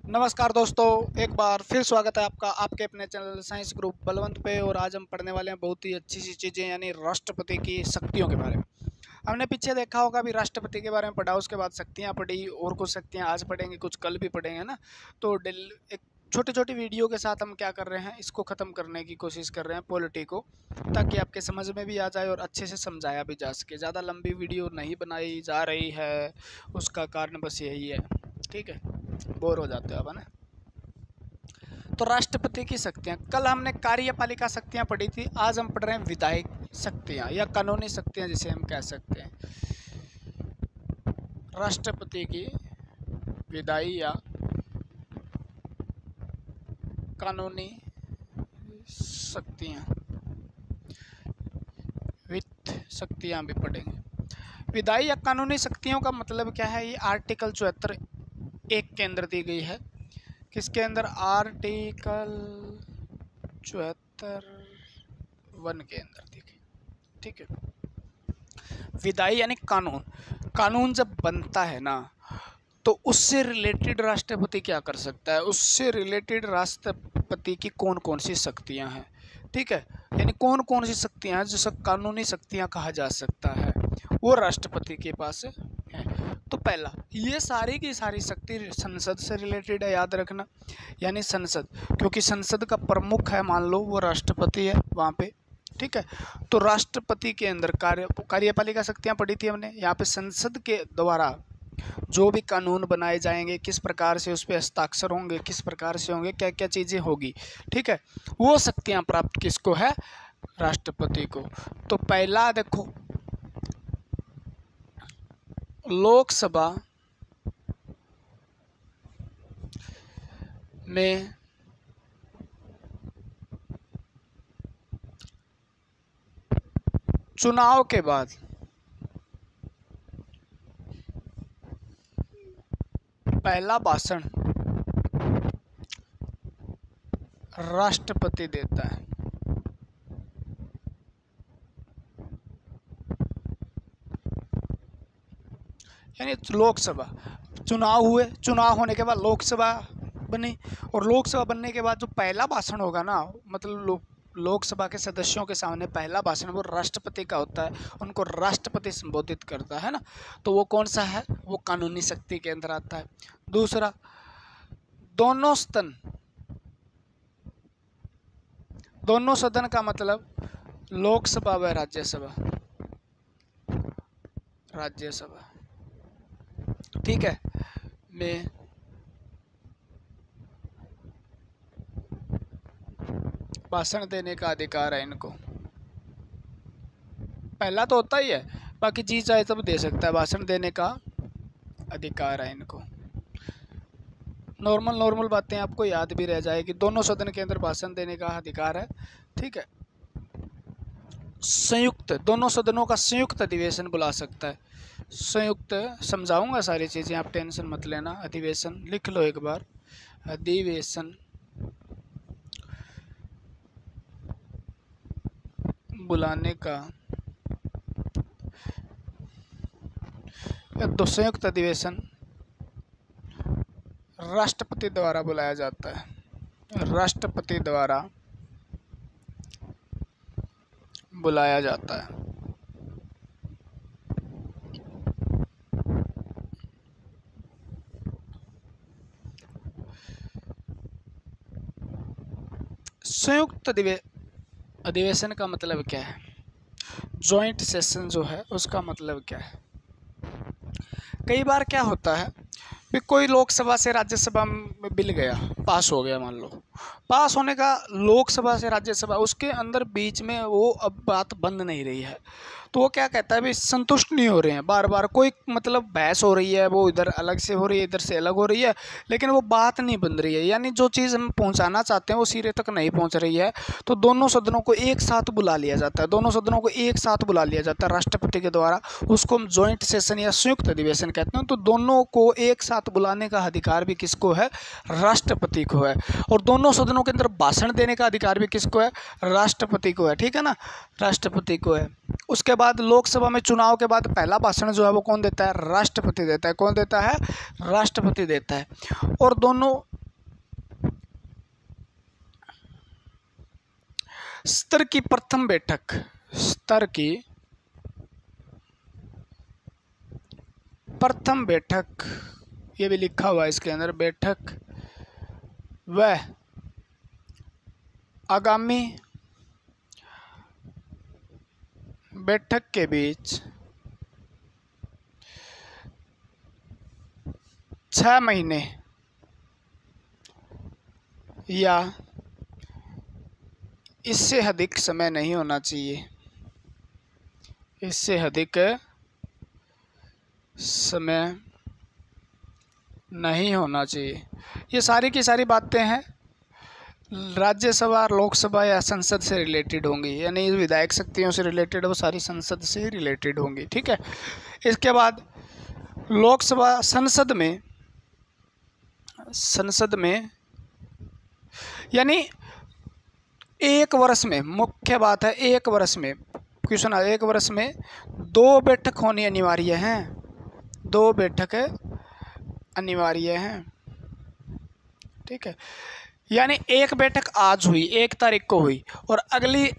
नमस्कार दोस्तों, एक बार फिर स्वागत है आपका आपके अपने चैनल साइंस ग्रुप बलवंत पे। और आज हम पढ़ने वाले हैं बहुत ही अच्छी सी चीज़ें, यानी राष्ट्रपति की शक्तियों के बारे में। हमने पीछे देखा होगा, अभी राष्ट्रपति के बारे में पढ़ा, उसके बाद शक्तियाँ पढ़ी, और कुछ शक्तियाँ आज पढ़ेंगे, कुछ कल भी पढ़ेंगे ना। तो एक छोटी छोटी वीडियो के साथ हम क्या कर रहे हैं, इसको ख़त्म करने की कोशिश कर रहे हैं पॉलिटी को, ताकि आपके समझ में भी आ जाए और अच्छे से समझाया भी जा सके। ज़्यादा लंबी वीडियो नहीं बनाई जा रही है, उसका कारण बस यही है, ठीक है, बोर हो जाते हो अब, है ना। तो राष्ट्रपति की शक्तियाँ, कल हमने कार्यपालिका शक्तियाँ पढ़ी थी, आज हम पढ़ रहे हैं विधायक शक्तियाँ या कानूनी शक्तियाँ जिसे हम कह सकते हैं। राष्ट्रपति की विधायी या कानूनी शक्तियाँ, वित्त शक्तियाँ भी पढ़ेंगे। विधायी या कानूनी शक्तियों का मतलब क्या है, ये आर्टिकल 74 एक के अंदर दी गई है। किसके अंदर? आर्टिकल 74 1 के अंदर दी गई, ठीक है। विधायी यानी कानून, कानून जब बनता है ना, तो उससे रिलेटेड राष्ट्रपति क्या कर सकता है, उससे रिलेटेड राष्ट्रपति की कौन कौन सी शक्तियां हैं, ठीक है। यानी कौन कौन सी शक्तियां हैं जिसे कानूनी शक्तियां कहा जा सकता है, वो राष्ट्रपति के पास है। तो पहला, ये सारी की सारी शक्ति संसद से रिलेटेड है, याद रखना। यानी संसद, क्योंकि संसद का प्रमुख है, मान लो वो राष्ट्रपति है वहाँ पे, ठीक है। तो राष्ट्रपति के अंदर कार्यपालिका शक्तियाँ पढ़ी थी हमने। यहाँ पे संसद के द्वारा जो भी कानून बनाए जाएंगे, किस प्रकार से उस पर हस्ताक्षर होंगे, किस प्रकार से होंगे, क्या क्या चीज़ें होगी, ठीक है, वो शक्तियाँ प्राप्त किसको है? राष्ट्रपति को। तो पहला देखो, लोकसभा में चुनाव के बाद पहला भाषण राष्ट्रपति देता है। यानी लोकसभा, चुनाव हुए, चुनाव होने के बाद लोकसभा बनी, और लोकसभा बनने के बाद जो पहला भाषण होगा ना, मतलब लोकसभा के सदस्यों के सामने पहला भाषण वो राष्ट्रपति का होता है, उनको राष्ट्रपति संबोधित करता है ना। तो वो कौन सा है? वो कानूनी शक्ति के अंदर आता है। दूसरा, दोनों सदन का मतलब लोकसभा व राज्यसभा, ठीक है, में भाषण देने का अधिकार है इनको। पहला तो होता ही है, बाकी जी चाहे तब दे सकता है, भाषण देने का अधिकार है इनको। नॉर्मल बातें आपको याद भी रह जाएगी। दोनों सदन के अंदर भाषण देने का अधिकार है, ठीक है। संयुक्त, दोनों सदनों का संयुक्त अधिवेशन बुला सकता है। संयुक्त, समझाऊंगा सारी चीज़ें, आप टेंशन मत लेना। अधिवेशन लिख लो एक बार, अधिवेशन बुलाने का, तो संयुक्त अधिवेशन राष्ट्रपति द्वारा बुलाया जाता है, राष्ट्रपति द्वारा बुलाया जाता है। संयुक्त अधिवेशन का मतलब क्या है? जॉइंट सेशन जो है उसका मतलब क्या है? कई बार क्या होता है भी, कोई लोकसभा से राज्यसभा में बिल गया, पास हो गया, मान लो पास होने का, लोकसभा से राज्यसभा, उसके अंदर बीच में वो अब बात बंद नहीं रही है, तो वो क्या कहता है भी, संतुष्ट नहीं हो रहे हैं, बार बार कोई मतलब बहस हो रही है, वो इधर अलग से हो रही है, इधर से अलग हो रही है, लेकिन वो बात नहीं बन रही है, यानी जो चीज़ हम पहुंचाना चाहते हैं वो सिरे तक नहीं पहुंच रही है। तो दोनों सदनों को एक साथ बुला लिया जाता है, दोनों सदनों को एक साथ बुला लिया जाता है राष्ट्रपति के द्वारा, उसको हम जॉइंट सेशन या संयुक्त अधिवेशन कहते हैं। तो दोनों को एक साथ बुलाने का अधिकार भी किसको है? राष्ट्रपति को है। और दोनों सदनों के अंदर भाषण देने का अधिकार भी किसको है? राष्ट्रपति को है, ठीक है ना, राष्ट्रपति को है। उसके बाद लोकसभा में चुनाव के बाद पहला भाषण जो है वो कौन देता है? राष्ट्रपति देता है। कौन देता है? राष्ट्रपति देता है। और दोनों स्तर की प्रथम बैठक, स्तर की प्रथम बैठक, ये भी लिखा हुआ है इसके अंदर, बैठक व आगामी बैठक के बीच 6 महीने या इससे अधिक समय नहीं होना चाहिए, इससे अधिक समय नहीं होना चाहिए। ये सारी की सारी बातें हैं राज्यसभा, लोकसभा या संसद से रिलेटेड होंगी, यानी विधायक शक्तियों से रिलेटेड, वो सारी संसद से रिलेटेड होंगी। ठीक है। इसके बाद लोकसभा, संसद में यानी एक वर्ष में, मुख्य बात है एक वर्ष में, क्वेश्चन एक वर्ष में 2 बैठक होनी अनिवार्य हैं, 2 बैठक अनिवार्य हैं। ठीक है। यानी एक बैठक आज हुई, 1 तारीख को हुई, और अगली,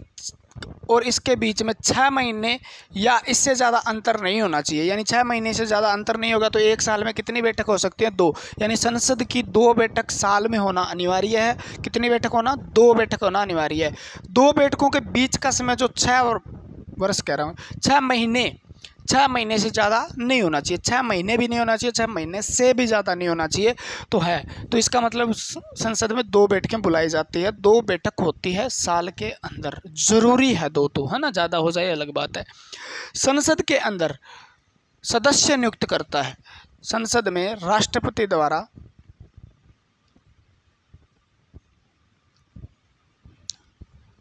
और इसके बीच में 6 महीने या इससे ज़्यादा अंतर नहीं होना चाहिए। यानी 6 महीने से ज़्यादा अंतर नहीं होगा तो 1 साल में कितनी बैठक हो सकती है? 2। यानी संसद की 2 बैठक साल में होना अनिवार्य है। कितनी बैठक होना? 2 बैठक होना अनिवार्य है। 2 बैठकों के बीच का समय जो 6 वर्ष कह रहा हूँ, 6 महीने से ज़्यादा नहीं होना चाहिए, 6 महीने भी नहीं होना चाहिए, 6 महीने से भी ज़्यादा नहीं होना चाहिए। तो है, तो इसका मतलब संसद में 2 बैठकें बुलाई जाती है, 2 बैठक होती है साल के अंदर। ज़रूरी है 2 तो, है ना, ज़्यादा हो जाए अलग बात है। संसद के अंदर सदस्य नियुक्त करता है, संसद में राष्ट्रपति द्वारा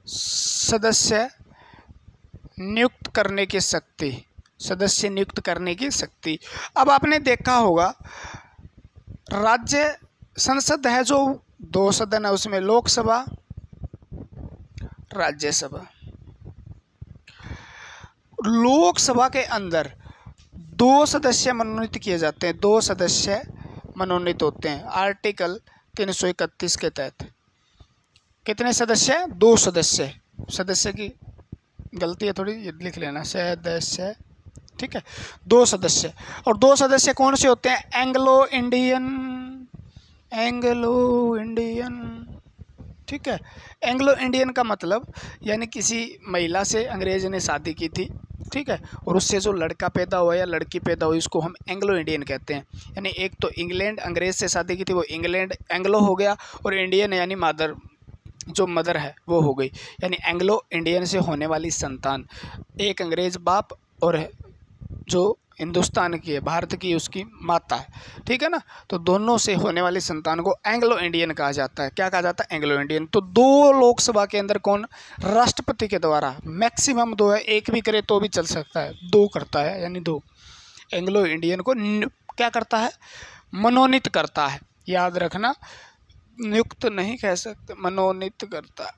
सदस्य नियुक्त करने की शक्ति, सदस्य नियुक्त करने की शक्ति। अब आपने देखा होगा राज्य संसद है जो 2 सदन है, उसमें लोकसभा, राज्यसभा। लोकसभा के अंदर 2 सदस्य मनोनीत किए जाते हैं, 2 सदस्य मनोनीत होते हैं आर्टिकल 331 के तहत। कितने सदस्य? 2 सदस्य। सदस्य की गलती है थोड़ी, ये लिख लेना, सदस्य। ठीक है, 2 सदस्य। और 2 सदस्य कौन से होते हैं? Anglo Indian. ठीक है। एंग्लो इंडियन का मतलब यानी किसी महिला से अंग्रेज ने शादी की थी, ठीक है, और उससे जो लड़का पैदा हुआ या लड़की पैदा हुई उसको हम एंग्लो इंडियन कहते हैं। यानी एक तो इंग्लैंड, अंग्रेज से शादी की थी, वो इंग्लैंड एंग्लो हो गया, और इंडियन यानी मदर, जो मदर है वो हो गई। यानी एंग्लो इंडियन से होने वाली संतान, एक अंग्रेज बाप और जो हिंदुस्तान की है, भारत की, उसकी माता है। ठीक है ना। तो दोनों से होने वाली संतान को एंग्लो इंडियन कहा जाता है। क्या कहा जाता है? Anglo Indian. तो 2 लोकसभा के अंदर कौन? राष्ट्रपति के द्वारा, मैक्सिमम 2 है, 1 भी करे तो भी चल सकता है, 2 करता है, यानी 2 एंग्लो इंडियन को क्या करता है? मनोनीत करता है। याद रखना, नियुक्त नहीं कह सकते, मनोनीत करता है,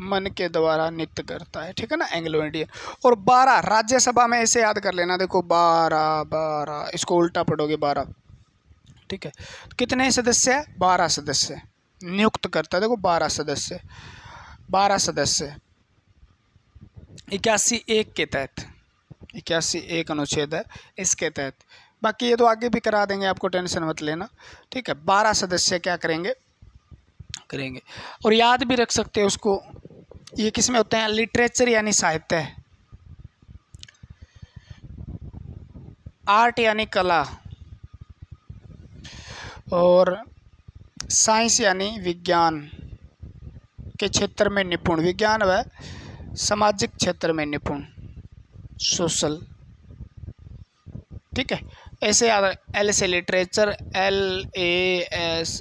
मन के द्वारा नियुक्त करता है। ठीक है ना, एंग्लो इंडियन। और 12 राज्यसभा में, ऐसे याद कर लेना, देखो 12, इसको उल्टा पढ़ोगे 12। ठीक है। कितने सदस्य है? 12 सदस्य नियुक्त करता है। देखो 12 सदस्य, 81(1) के तहत, 81(1) अनुच्छेद है इसके तहत। बाकी ये तो आगे भी करा देंगे, आपको टेंशन मत लेना। ठीक है। 12 सदस्य क्या करेंगे? और याद भी रख सकते हैं उसको। ये किस में होते हैं? लिटरेचर यानी साहित्य, आर्ट यानी कला, और साइंस यानी विज्ञान के क्षेत्र में निपुण, विज्ञान व सामाजिक क्षेत्र में निपुण, सोशल। ठीक है। ऐसे याद, एल से लिटरेचर, LASS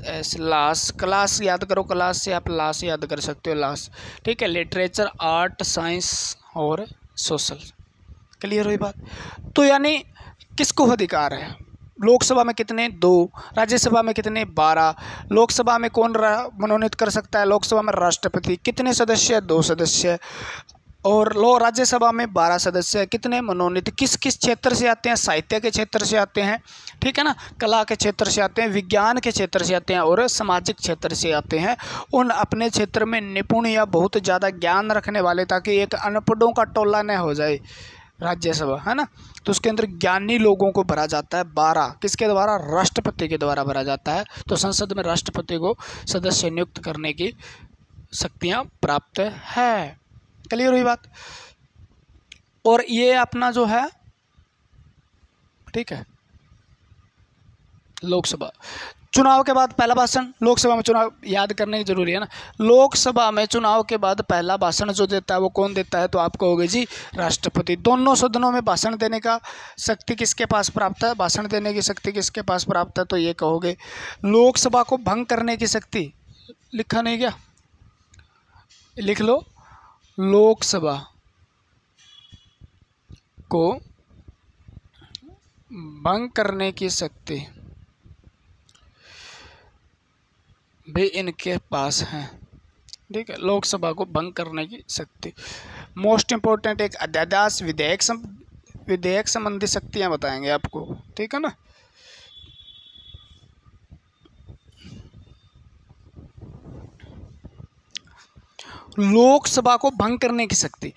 लास, क्लास याद करो, क्लास से आप लास याद कर सकते हो, लास। ठीक है। लिटरेचर, आर्ट, साइंस और सोशल। क्लियर हुई बात? तो यानी किसको अधिकार है? लोकसभा में कितने? 2। राज्यसभा में कितने? 12। लोकसभा में कौन मनोनीत कर सकता है? लोकसभा में राष्ट्रपति। कितने सदस्य? 2 सदस्य। और राज्यसभा में 12 सदस्य, कितने मनोनीत, किस किस क्षेत्र से आते हैं, साहित्य के क्षेत्र से आते हैं, ठीक है ना, कला के क्षेत्र से आते हैं, विज्ञान के क्षेत्र से आते हैं और सामाजिक क्षेत्र से आते हैं। उन अपने क्षेत्र में निपुण या बहुत ज़्यादा ज्ञान रखने वाले, ताकि एक अनपढ़ों का टोला न हो जाए राज्यसभा, है ना। तो उसके अंदर ज्ञानी लोगों को भरा जाता है। 12 किसके द्वारा, राष्ट्रपति के द्वारा भरा जाता है। तो संसद में राष्ट्रपति को सदस्य नियुक्त करने की शक्तियाँ प्राप्त है। क्लियर हुई बात। और ये अपना जो है, ठीक है, लोकसभा चुनाव के बाद पहला भाषण, लोकसभा में चुनाव याद करने की जरूरी है ना। लोकसभा में चुनाव के बाद पहला भाषण जो देता है वो कौन देता है, तो आप कहोगे जी राष्ट्रपति। दोनों सदनों में भाषण देने का शक्ति किसके पास प्राप्त है, भाषण देने की शक्ति किसके पास प्राप्त है, तो ये कहोगे लोकसभा को भंग करने की शक्ति। लिखा नहीं क्या, लिख लो, लोकसभा को भंग करने की शक्ति भी इनके पास है, ठीक है। लोकसभा को भंग करने की शक्ति। मोस्ट इम्पोर्टेंट एक अध्यादेश विधेयक संबंधी शक्तियां बताएंगे आपको, ठीक है ना। लोकसभा को भंग करने की शक्ति।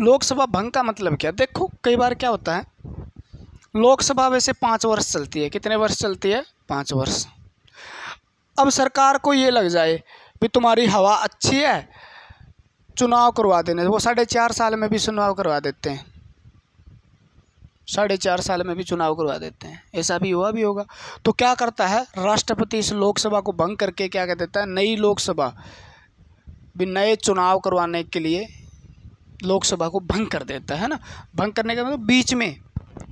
लोकसभा भंग का मतलब क्या, देखो कई बार क्या होता है, लोकसभा वैसे 5 वर्ष चलती है। कितने वर्ष चलती है, 5 वर्ष। अब सरकार को ये लग जाए भी तुम्हारी हवा अच्छी है, चुनाव करवा देने, वो 4.5 साल में भी चुनाव करवा देते हैं, 4.5 साल में भी चुनाव करवा देते हैं। ऐसा भी हुआ भी होगा। तो क्या करता है राष्ट्रपति, इस लोकसभा को भंग करके क्या कह देता है, नई लोकसभा भी नए चुनाव करवाने के लिए लोकसभा को भंग कर देता है ना। भंग करने का मतलब बीच में,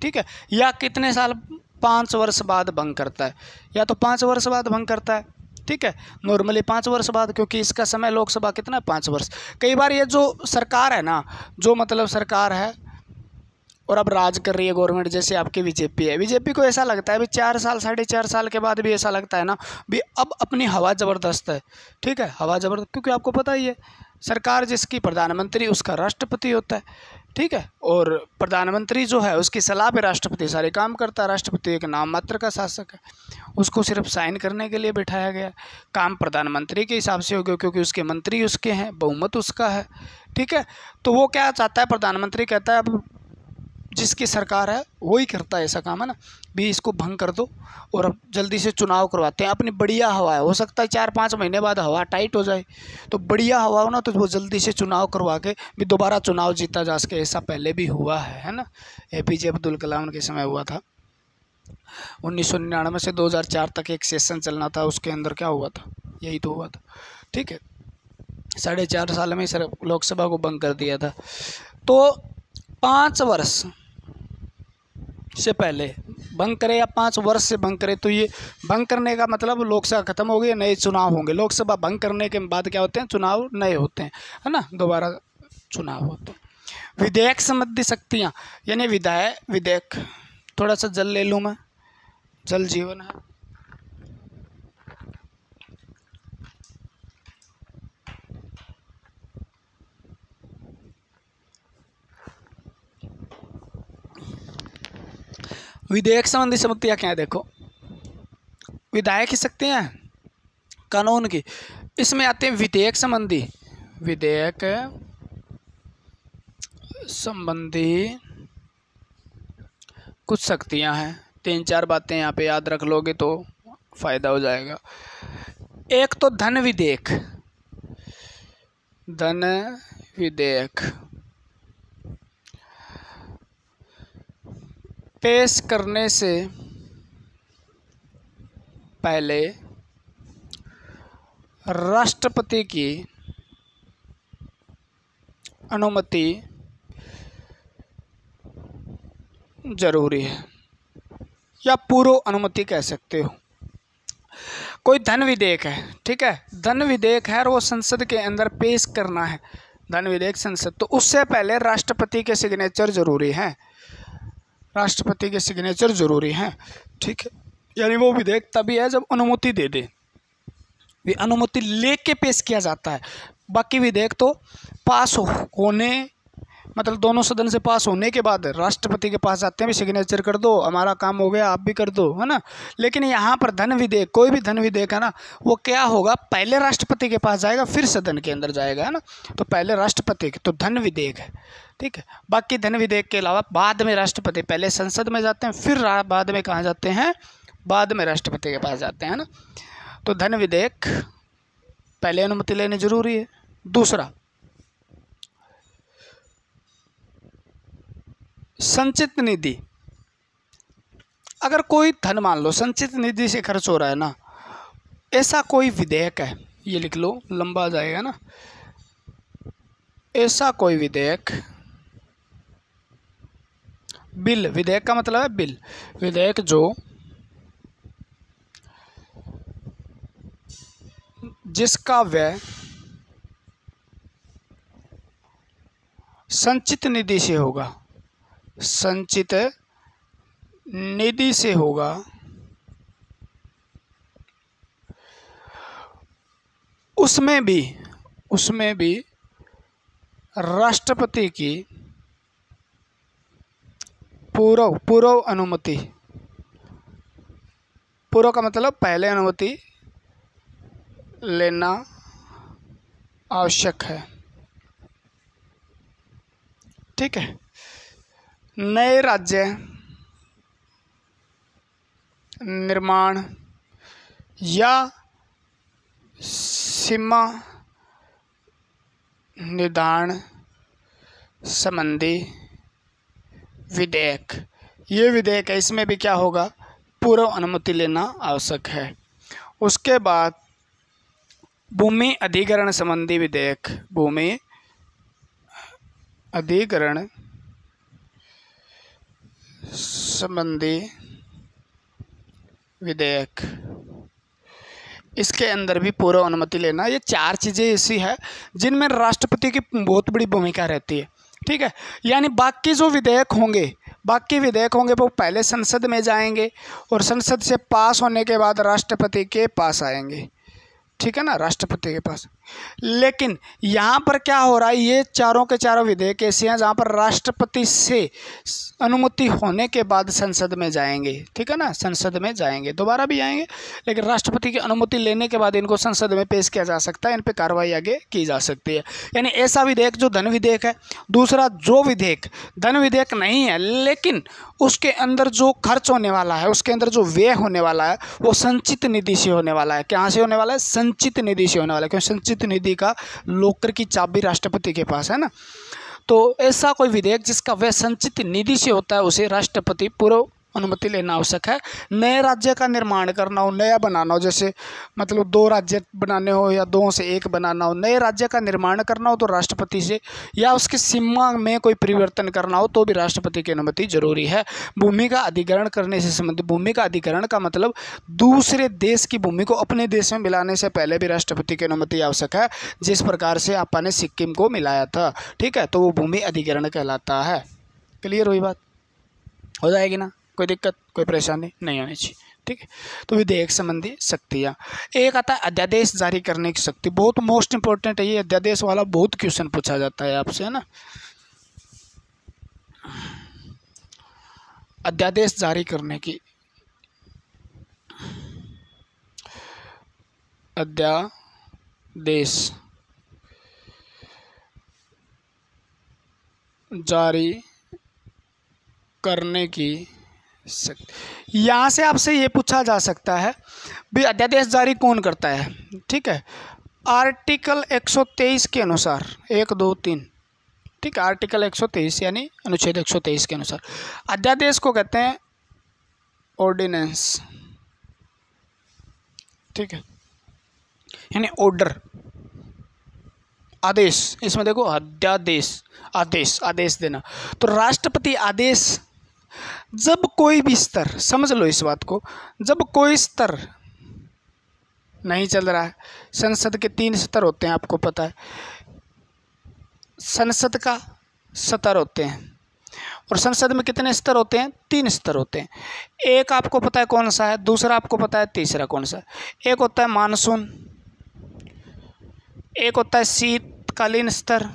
ठीक है, या कितने साल, 5 वर्ष बाद भंग करता है, या तो 5 वर्ष बाद भंग करता है, ठीक है, नॉर्मली 5 वर्ष बाद, क्योंकि इसका समय लोकसभा कितना है, 5 वर्ष। कई बार ये जो सरकार है ना, जो मतलब सरकार है और अब राज कर रही है गवर्नमेंट, जैसे आपकी बीजेपी है, बीजेपी को ऐसा लगता है भी 4 साल 4.5 साल के बाद भी ऐसा लगता है ना भी अब अपनी हवा ज़बरदस्त है, ठीक है, हवा ज़बरदस्त, क्योंकि आपको पता ही है सरकार जिसकी प्रधानमंत्री उसका राष्ट्रपति होता है, ठीक है, और प्रधानमंत्री जो है उसकी सलाह पे राष्ट्रपति सारे काम करता है। राष्ट्रपति एक नाम मात्र का शासक है, उसको सिर्फ साइन करने के लिए बिठाया गया। काम प्रधानमंत्री के हिसाब से हो गया, क्योंकि उसके मंत्री उसके हैं, बहुमत उसका है, ठीक है। तो वो क्या चाहता है, प्रधानमंत्री कहता है अब जिसकी सरकार है वही करता है ऐसा काम, है ना, भी इसको भंग कर दो और अब जल्दी से चुनाव करवाते हैं। अपनी बढ़िया हवा है, हो सकता है 4-5 महीने बाद हवा टाइट हो जाए, तो बढ़िया हवा हो ना, तो वो जल्दी से चुनाव करवा के भी दोबारा चुनाव जीता जा सके। ऐसा पहले भी हुआ है ना, APJ अब्दुल कलाम के समय हुआ था। 1999 से 2004 तक एक सेशन चलना था, उसके अंदर क्या हुआ था, यही तो हुआ था, ठीक है। 4.5 साल में सर लोकसभा को भंग कर दिया था। तो 5 वर्ष से पहले भंग करे या 5 वर्ष से भंग करे, तो ये भंग करने का मतलब लोकसभा खत्म हो गई, नए चुनाव होंगे। लोकसभा भंग करने के बाद क्या होते हैं, चुनाव नए होते हैं, है ना, दोबारा चुनाव होते हैं। विधेयक संबंधी शक्तियाँ, यानी विधेयक, थोड़ा सा जल ले लूँ मैं, जल जीवन है। विधेयक संबंधी शक्तियाँ क्या है, देखो विधायक की शक्तियाँ कानून की, इसमें आते हैं विधेयक संबंधी कुछ शक्तियाँ हैं। 3-4 बातें यहाँ पे याद रख लोगे तो फायदा हो जाएगा। एक तो धन विधेयक पेश करने से पहले राष्ट्रपति की अनुमति जरूरी है, या पूर्व अनुमति कह सकते हो। कोई धन विधेयक है, ठीक है, धन विधेयक है और वो संसद के अंदर पेश करना है, धन विधेयक संसद, तो उससे पहले राष्ट्रपति के सिग्नेचर जरूरी हैं, राष्ट्रपति के सिग्नेचर जरूरी हैं, ठीक है। यानी वो विधेयक तभी है जब अनुमति दे दे, भी अनुमति लेके पेश किया जाता है। बाकी विधेयक तो पास होने मतलब दोनों सदन से पास होने के बाद राष्ट्रपति के पास जाते हैं, भी सिग्नेचर कर दो, हमारा काम हो गया, आप भी कर दो, है ना। लेकिन यहाँ पर धन विधेयक, कोई भी धन विधेयक है ना, वो क्या होगा, पहले राष्ट्रपति के पास जाएगा फिर सदन के अंदर जाएगा, है ना। तो पहले राष्ट्रपति तो धन विधेयक है, ठीक है। बाकी धन विधेयक के अलावा बाद में राष्ट्रपति, पहले संसद में जाते हैं फिर बाद में कहाँ जाते हैं, बाद में राष्ट्रपति के पास जाते हैं ना। तो धन विधेयक पहले अनुमति लेनी जरूरी है। दूसरा, संचित निधि। अगर कोई धन मान लो संचित निधि से खर्च हो रहा है ना, ऐसा कोई विधेयक है, ये लिख लो, लंबा जाएगा ना, ऐसा कोई विधेयक, बिल, विधेयक का मतलब है बिल, विधेयक जो जिसका व्यय संचित निधि से होगा, संचित निधि से होगा, उसमें भी राष्ट्रपति की पूर्व अनुमति, पूर्व का मतलब पहले अनुमति लेना आवश्यक है, ठीक है। नए राज्य निर्माण या सीमा निर्धारण संबंधी विधेयक, ये विधेयक है, इसमें भी क्या होगा, पूर्व अनुमति लेना आवश्यक है। उसके बाद भूमि अधिग्रहण संबंधी विधेयक, भूमि अधिग्रहण संबंधी विधेयक, इसके अंदर भी पूर्व अनुमति लेना। ये चार चीज़ें ऐसी है जिनमें राष्ट्रपति की बहुत बड़ी भूमिका रहती है, ठीक है। यानी बाकी जो विधेयक होंगे, वो पहले संसद में जाएंगे और संसद से पास होने के बाद राष्ट्रपति के पास आएंगे, ठीक है ना, राष्ट्रपति के पास। लेकिन यहाँ पर क्या हो रहा है, ये चारों के चारों विधेयक ऐसे हैं जहाँ पर राष्ट्रपति से अनुमति होने के बाद संसद में जाएंगे, ठीक है ना, संसद में जाएंगे, दोबारा भी आएंगे, लेकिन राष्ट्रपति की अनुमति लेने के बाद इनको संसद में पेश किया जा सकता है, इन पर कार्रवाई आगे की जा सकती है। यानी ऐसा विधेयक जो धन विधेयक है। दूसरा, जो विधेयक धन विधेयक नहीं है लेकिन उसके अंदर जो खर्च होने वाला है, उसके अंदर जो व्यय होने वाला है, वो संचित निधि से होने वाला है। कहाँ से होने वाला है, संचित निधि से होने वाला है, क्योंकि संचित निधि का लॉकर की चाबी राष्ट्रपति के पास है ना। तो ऐसा कोई विधेयक जिसका व्यय संचित निधि से होता है, उसे राष्ट्रपति पूर्व अनुमति लेना आवश्यक है। नए राज्य का निर्माण करना हो, नया बनाना हो, जैसे मतलब 2 राज्य बनाने हो या 2 से 1 बनाना हो, नए राज्य का निर्माण करना हो तो राष्ट्रपति से, या उसकी सीमा में कोई परिवर्तन करना हो तो भी राष्ट्रपति की अनुमति जरूरी है। भूमि का अधिग्रहण करने से संबंधित, भूमि का अधिग्रहण का मतलब दूसरे देश की भूमि को अपने देश में मिलाने से पहले भी राष्ट्रपति की अनुमति आवश्यक है। जिस प्रकार से अपन ने सिक्किम को मिलाया था, ठीक है, तो वो भूमि अधिग्रहण कहलाता है। क्लियर हुई बात, हो जाएगी ना, कोई दिक्कत कोई परेशानी नहीं होनी चाहिए, ठीक है। तो विधेयक संबंधी शक्तियाँ, एक आता है अध्यादेश जारी करने की शक्ति, बहुत मोस्ट इंपॉर्टेंट है ये अध्यादेश वाला, बहुत क्वेश्चन पूछा जाता है आपसे, है ना। अध्यादेश जारी करने की, अध्यादेश जारी करने की यहाँ से आपसे ये पूछा जा सकता है भी अध्यादेश जारी कौन करता है, ठीक है। आर्टिकल 123 के अनुसार 1, 2, 3, ठीक है, आर्टिकल 123 यानी अनुच्छेद 123 के अनुसार अध्यादेश को कहते हैं ऑर्डिनेंस, ठीक है, यानी ऑर्डर, आदेश। इसमें देखो अध्यादेश, आदेश देना। तो राष्ट्रपति आदेश, जब कोई भी स्तर, समझ लो इस बात को, जब कोई स्तर नहीं चल रहा है, संसद के 3 स्तर होते हैं, आपको पता है, संसद का स्तर होते हैं, और संसद में कितने स्तर होते हैं, 3 स्तर होते हैं। एक आपको पता है कौन सा है, दूसरा आपको पता है, तीसरा कौन सा है। एक होता है मानसून, एक होता है शीतकालीन स्तर,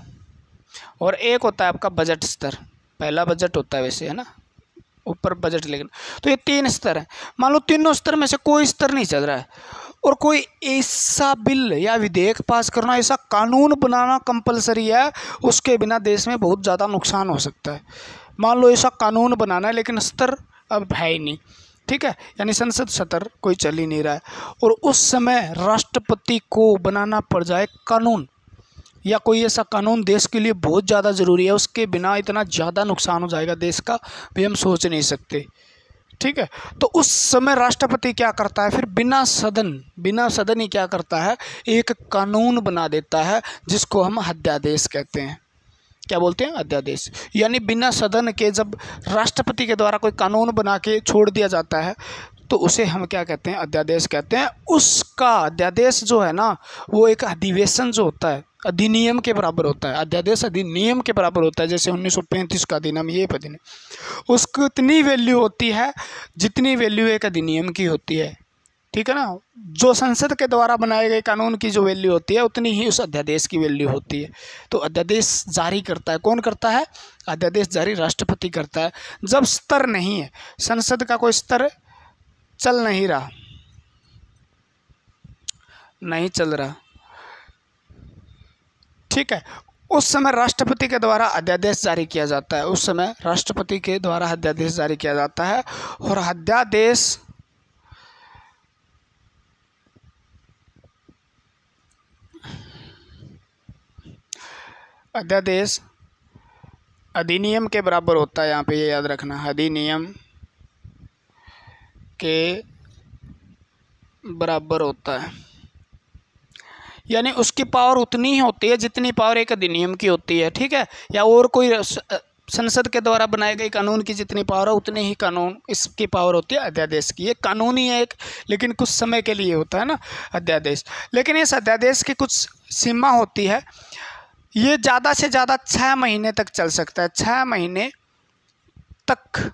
और एक होता है आपका बजट स्तर, पहला बजट होता है वैसे, है ना, ऊपर बजट लेकिन। तो ये 3 स्तर है। मान लो तीनों स्तर में से कोई स्तर नहीं चल रहा है और कोई ऐसा बिल या विधेयक पास करना, ऐसा कानून बनाना कंपलसरी है, उसके बिना देश में बहुत ज़्यादा नुकसान हो सकता है। मान लो ऐसा कानून बनाना है लेकिन स्तर अब है ही नहीं, ठीक है, यानी संसद सत्र कोई चल ही नहीं रहा है, और उस समय राष्ट्रपति को बनाना पड़ जाए कानून, या कोई ऐसा कानून देश के लिए बहुत ज़्यादा ज़रूरी है, उसके बिना इतना ज़्यादा नुकसान हो जाएगा देश का भी हम सोच नहीं सकते, ठीक है। तो उस समय राष्ट्रपति क्या करता है फिर, बिना सदन ही क्या करता है, एक कानून बना देता है जिसको हम अध्यादेश कहते हैं। क्या बोलते हैं, अध्यादेश। यानी बिना सदन के जब राष्ट्रपति के द्वारा कोई कानून बना के छोड़ दिया जाता है तो उसे हम क्या कहते हैं, अध्यादेश कहते हैं। उसका अध्यादेश जो है ना, वो एक अधिवेशन जो होता है अधिनियम के बराबर होता है। अध्यादेश अधिनियम के बराबर होता है, जैसे 1935 का अधिनियम, ये अधिनियम, उसको इतनी वैल्यू होती है जितनी वैल्यू एक अधिनियम की होती है, ठीक है ना। जो संसद के द्वारा बनाए गए कानून की जो वैल्यू होती है उतनी ही उस अध्यादेश की वैल्यू होती है। तो अध्यादेश जारी करता है कौन करता है, अध्यादेश जारी राष्ट्रपति करता है। जब स्तर नहीं है, संसद का कोई स्तर चल नहीं रहा, नहीं चल रहा, ठीक है, उस समय राष्ट्रपति के द्वारा अध्यादेश जारी किया जाता है। उस समय राष्ट्रपति के द्वारा अध्यादेश जारी किया जाता है, और अध्यादेश अधिनियम के बराबर होता है। यहाँ पे ये याद रखना, अधिनियम के बराबर होता है, यानी उसकी पावर उतनी ही होती है जितनी पावर एक अधिनियम की होती है, ठीक है, या और कोई संसद के द्वारा बनाए गए कानून की जितनी पावर है उतनी ही कानून इसकी पावर होती है अध्यादेश की। ये कानून ही है एक, लेकिन कुछ समय के लिए होता है ना अध्यादेश। लेकिन इस अध्यादेश की कुछ सीमा होती है, ये ज़्यादा से ज़्यादा 6 महीने तक चल सकता है, 6 महीने तक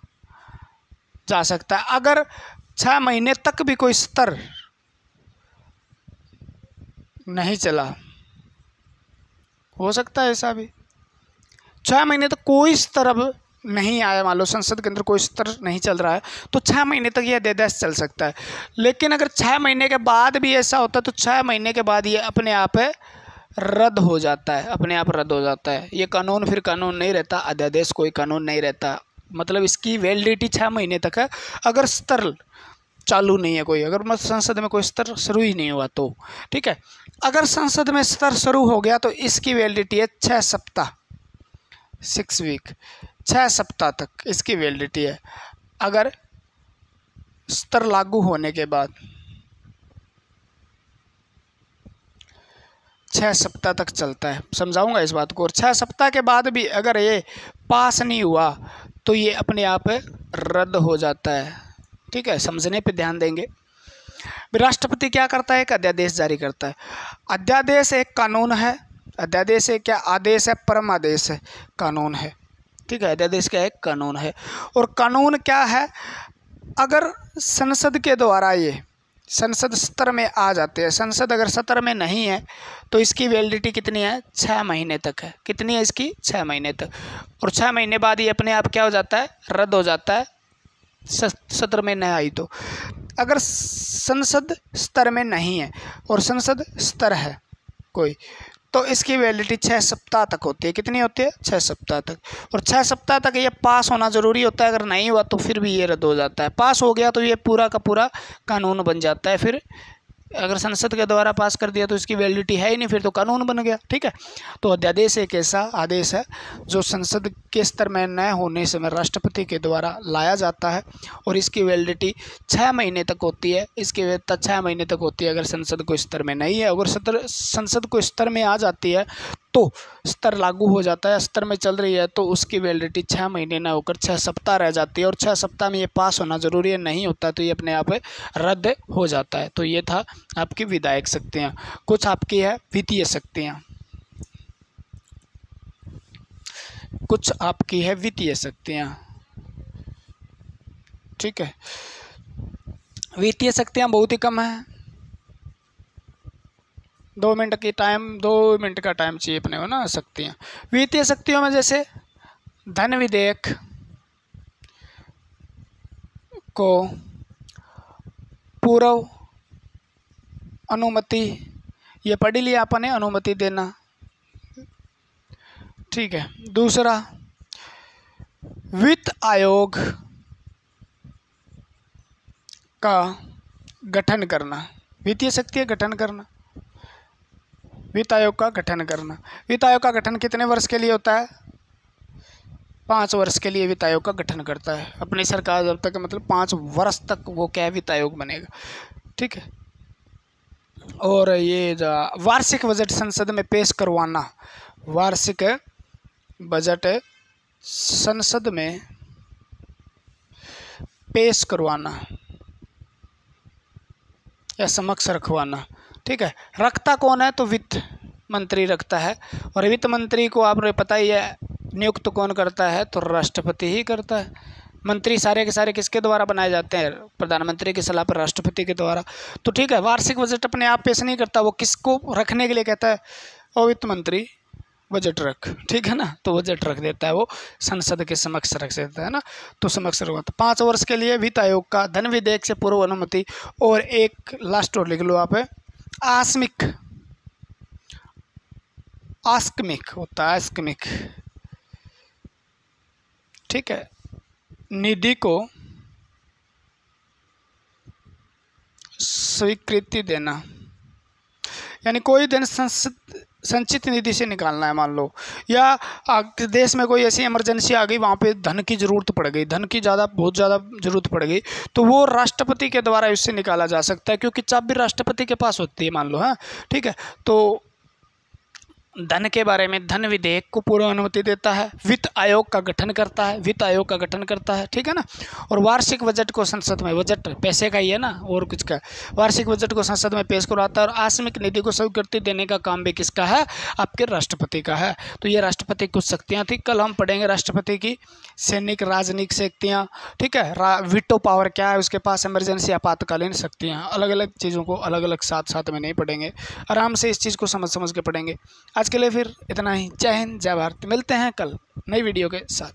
जा सकता है। अगर 6 महीने तक भी कोई स्तर नहीं चला, हो सकता है ऐसा भी, 6 महीने तक कोई स्तर अब नहीं आया, मान लो संसद के अंदर कोई स्तर नहीं चल रहा है, तो 6 महीने तक ये अध्यादेश चल सकता है। लेकिन अगर 6 महीने के बाद भी ऐसा होता है तो 6 महीने के बाद ये अपने आप रद्द हो जाता है, अपने आप रद्द हो जाता है। ये कानून फिर कानून नहीं रहता, अध्यादेश कोई कानून नहीं रहता, मतलब इसकी वैलिडिटी 6 महीने तक है। अगर स्तर चालू नहीं है कोई, अगर मतलब संसद में कोई स्तर शुरू ही नहीं हुआ तो, ठीक है। अगर संसद में स्तर शुरू हो गया तो इसकी वैलिडिटी है 6 सप्ताह, 6 वीक, 6 सप्ताह तक इसकी वैलिडिटी है। अगर स्तर लागू होने के बाद 6 सप्ताह तक चलता है, समझाऊंगा इस बात को। और 6 सप्ताह के बाद भी अगर ये पास नहीं हुआ तो ये अपने आप रद्द हो जाता है, ठीक है, समझने पे ध्यान देंगे। राष्ट्रपति क्या करता है, एक अध्यादेश जारी करता है। अध्यादेश एक कानून है, अध्यादेश एक क्या आदेश है, परम आदेश है, कानून है, ठीक है। अध्यादेश क्या है, कानून है। और कानून क्या है, अगर संसद के द्वारा ये संसद स्तर में आ जाते हैं, संसद अगर सत्र में नहीं है तो इसकी वैलिडिटी कितनी है, 6 महीने तक है। कितनी है इसकी, 6 महीने तक। और 6 महीने बाद ये अपने आप क्या हो जाता है, रद्द हो जाता है, सत्र में नहीं आई तो। अगर संसद स्तर में नहीं है और संसद स्तर है कोई, तो इसकी वैलिडिटी 6 सप्ताह तक होती है। कितनी होती है, 6 सप्ताह तक। और 6 सप्ताह तक ये पास होना ज़रूरी होता है, अगर नहीं हुआ तो फिर भी ये रद्द हो जाता है। पास हो गया तो ये पूरा का पूरा कानून बन जाता है। फिर अगर संसद के द्वारा पास कर दिया तो इसकी वैलिडिटी है ही नहीं, फिर तो कानून बन गया, ठीक है। तो अध्यादेश एक ऐसा आदेश है जो संसद के स्तर में न होने से राष्ट्रपति के द्वारा लाया जाता है, और इसकी वैलिडिटी 6 महीने तक होती है। इसकी वैधता 6 महीने तक होती है अगर संसद को स्तर में नहीं है। अगर संसद को स्तर में आ जाती है तो स्तर लागू हो जाता है, स्तर में चल रही है तो उसकी वैलिडिटी 6 महीने ना होकर 6 सप्ताह रह जाती है। और 6 सप्ताह में ये पास होना ज़रूरी है, नहीं होता तो ये अपने आप रद्द हो जाता है। तो ये था आपकी विधायक शक्तियाँ। कुछ आपकी है वित्तीय शक्तियाँ, कुछ आपकी है वित्तीय शक्तियाँ, ठीक है। वित्तीय शक्तियाँ बहुत ही कम है, 2 मिनट का टाइम चाहिए अपने को ना। शक्तियाँ, वित्तीय शक्तियों में जैसे धन विधेयक को पूर्व अनुमति, ये पढ़ लिया आपने, अनुमति देना, ठीक है। दूसरा, वित्त आयोग का गठन करना, वित्तीय शक्ति गठन करना, वित्त आयोग का गठन करना। वित्त आयोग का गठन कितने वर्ष के लिए होता है? 5 वर्ष के लिए वित्त आयोग का गठन करता है अपनी सरकार जब तक, मतलब 5 वर्ष तक वो क्या है, वित्त आयोग बनेगा, ठीक है। और ये वार्षिक बजट संसद में पेश करवाना, वार्षिक बजट संसद में पेश करवाना या समक्ष रखवाना, ठीक है। रखता कौन है? तो वित्त मंत्री रखता है। और वित्त मंत्री को आपने पता ही है नियुक्त कौन करता है? तो राष्ट्रपति ही करता है। मंत्री सारे के सारे किसके द्वारा बनाए जाते हैं? प्रधानमंत्री की सलाह पर राष्ट्रपति के द्वारा। तो ठीक है, वार्षिक बजट अपने आप पेश नहीं करता, वो किसको रखने के लिए कहता है? और वित्त मंत्री बजट रख, ठीक है ना, तो बजट रख देता है, वो संसद के समक्ष रख देता है ना, तो समक्ष रखता। 5 वर्ष के लिए वित्त आयोग का धन विधेयक से पूर्व अनुमति। और एक लास्ट और लिख लो आप, आस्मिक, आस्कमिक होता है, आस्कमिक, ठीक है, निधि को स्वीकृति देना, यानी कोई धन संचित निधि से निकालना है, मान लो, या देश में कोई ऐसी इमरजेंसी आ गई, वहाँ पे धन की ज़रूरत पड़ गई, धन की बहुत ज़्यादा ज़रूरत पड़ गई, तो वो राष्ट्रपति के द्वारा इससे निकाला जा सकता है, क्योंकि चाबी राष्ट्रपति के पास होती है, मान लो, हाँ, ठीक है। तो धन के बारे में धन विधेयक को पूर्व अनुमति देता है, वित्त आयोग का गठन करता है, वित्त आयोग का गठन करता है, ठीक है ना। और वार्षिक बजट को संसद में, बजट पैसे का ही है ना, और कुछ का, वार्षिक बजट को संसद में पेश करवाता है। और आस्मिक निधि को स्वीकृति देने का काम भी किसका है? आपके राष्ट्रपति का है। तो ये राष्ट्रपति की कुछ शक्तियाँ थी। कल हम पढ़ेंगे राष्ट्रपति की सैनिक राजनीतिक शक्तियाँ, ठीक है, वीटो पावर क्या है उसके पास, इमरजेंसी आपातकालीन शक्तियाँ, अलग अलग चीज़ों को अलग अलग साथ में नहीं पढ़ेंगे, आराम से इस चीज़ को समझ के पढ़ेंगे। आज के लिए फिर इतना ही। जय हिंद, जय भारत। मिलते हैं कल नई वीडियो के साथ।